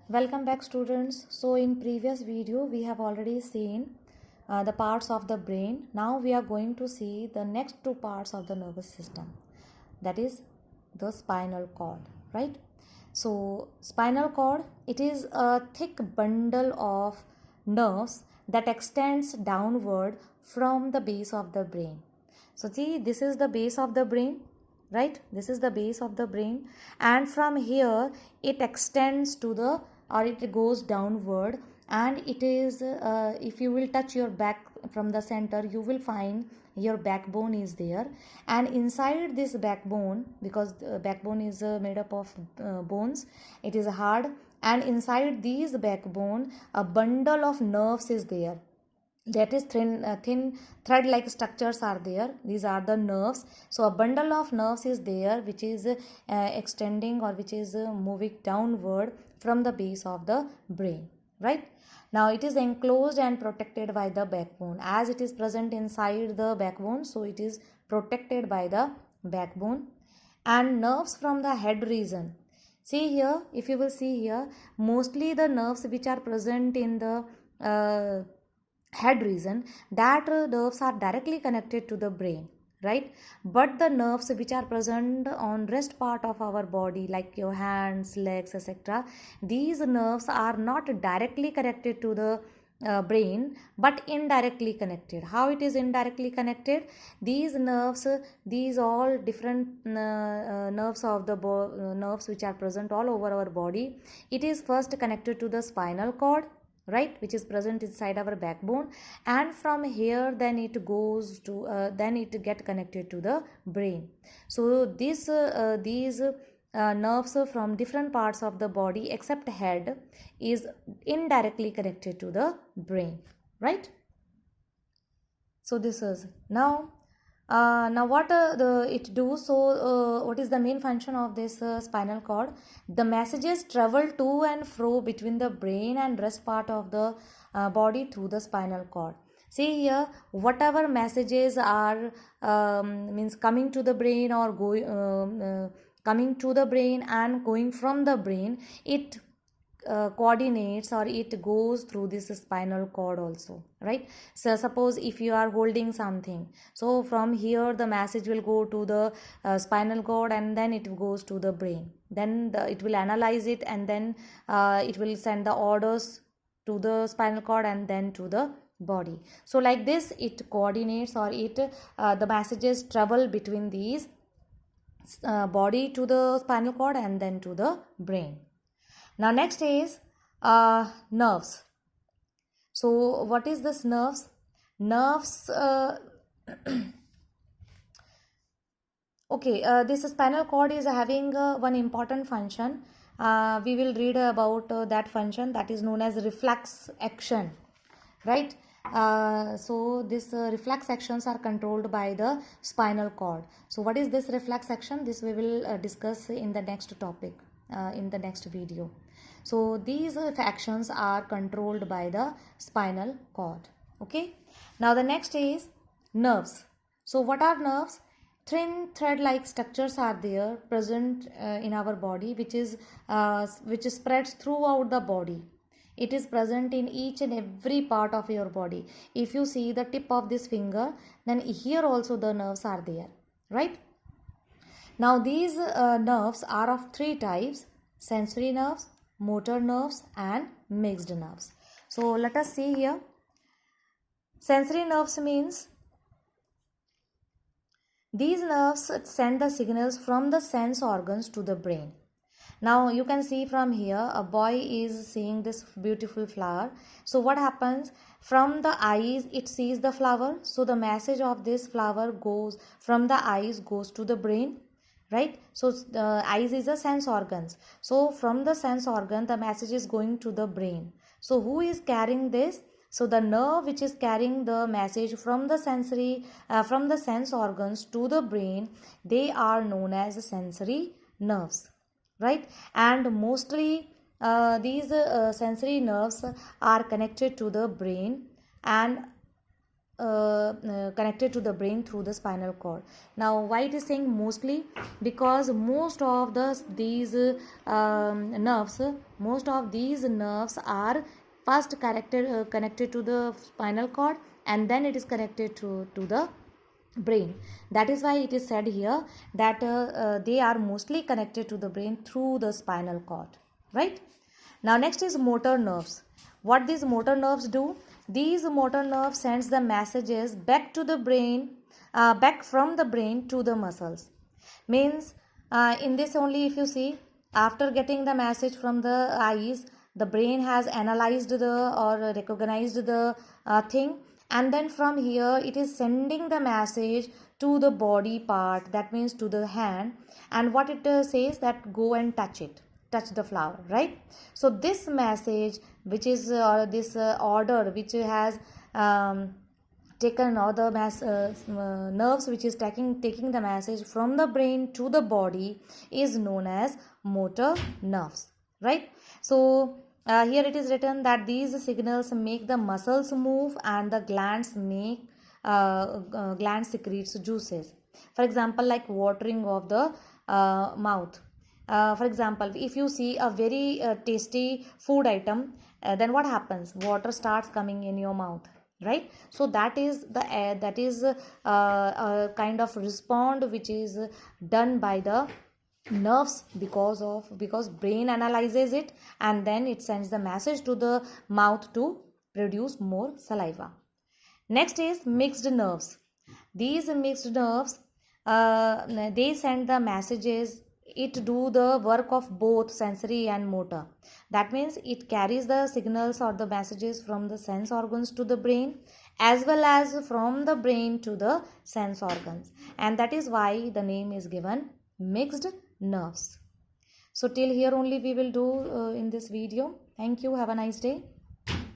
Welcome back students. So in previous video we have already seen the parts of the brain. Now we are going to see the next two parts of the nervous system, that is the spinal cord, right? So spinal cord, it is a thick bundle of nerves that extends downward from the base of the brain. So see, this is the base of the brain, right? This is the base of the brain, and from here it extends to the, or it goes downward, and it is if you will touch your back from the center, you will find your backbone is there, and inside this backbone, because the backbone is made up of bones, it is hard, and inside these backbone a bundle of nerves is there, that is thin thread like structures are there. These are the nerves. So a bundle of nerves is there which is extending, or which is moving downward from the base of the brain, right? Now it is enclosed and protected by the backbone. As it is present inside the backbone, so it is protected by the backbone. And nerves from the head region, see here, if you will see here, mostly the nerves which are present in the head region, that nerves are directly connected to the brain, right? But the nerves which are present on rest part of our body, like your hands, legs, etc., these nerves are not directly connected to the brain, but indirectly connected. How it is indirectly connected? These nerves, these all different nerves of the nerves which are present all over our body, it is first connected to the spinal cord, right, which is present inside our backbone, and from here then it goes to then it get connected to the brain. So these nerves from different parts of the body except head is indirectly connected to the brain, right? So this is now what it do. So what is the main function of this spinal cord? The messages travel to and fro between the brain and rest part of the body through the spinal cord. See here, whatever messages are means coming to the brain, or going coming to the brain and going from the brain, it coordinates, or it goes through this spinal cord also, right? So suppose if you are holding something, so from here the message will go to the spinal cord, and then it goes to the brain, then it will analyze it, and then it will send the orders to the spinal cord and then to the body. So like this it coordinates, or it the messages travel between these body to the spinal cord and then to the brain. Now next is nerves. So what is this nerves? Nerves okay, this spinal cord is having one important function. We will read about that function, that is known as reflex action, right? So this reflex actions are controlled by the spinal cord. So what is this reflex action? This we will discuss in the next topic, in the next video. So these actions are controlled by the spinal cord. Okay. Now the next is nerves. So what are nerves? Thin thread-like structures are there present in our body, which spreads throughout the body. It is present in each and every part of your body. If you see the tip of this finger, then here also the nerves are there, right? Now these nerves are of three types: sensory nerves, motor nerves, and mixed nerves. So let us see here. Sensory nerves means these nerves send the signals from the sense organs to the brain. Now you can see from here, a boy is seeing this beautiful flower. So what happens? From the eyes it sees the flower, so the message of this flower goes from the eyes, goes to the brain, right? So the eyes is a sense organs, so from the sense organ the message is going to the brain. So who is carrying this? So the nerve which is carrying the message from the from the sense organs to the brain, they are known as sensory nerves, right? And mostly these sensory nerves are connected to the brain, and connected to the brain through the spinal cord. Now why it is saying mostly? Because most of these nerves are first connected to the spinal cord, and then it is connected to the brain. That is why it is said here that they are mostly connected to the brain through the spinal cord, right? Now next is motor nerves. What these motor nerves do? These motor nerves sends the messages back to the brain, back from the brain to the muscles. Means in this only, if you see, after getting the message from the eyes, the brain has analyzed or recognized the thing, and then from here it is sending the message to the body part, that means to the hand, and what it says that go and touch the flower, right? So this message which is this order which has taken, or the nerves which is taking the message from the brain to the body is known as motor nerves, right? So here it is written that these signals make the muscles move and the glands secretes juices. For example, like watering of the mouth. For example, if you see a very tasty food item, then what happens? Water starts coming in your mouth, right? So that is a kind of respond which is done by the nerves, because brain analyzes it and then it sends the message to the mouth to produce more saliva. Next is mixed nerves. These mixed nerves, they send the messages. It do the work of both sensory and motor. That means it carries the signals or the messages from the sense organs to the brain, as well as from the brain to the sense organs, and that is why the name is given mixed nerves. So till here only we will do in this video. Thank you. Have a nice day.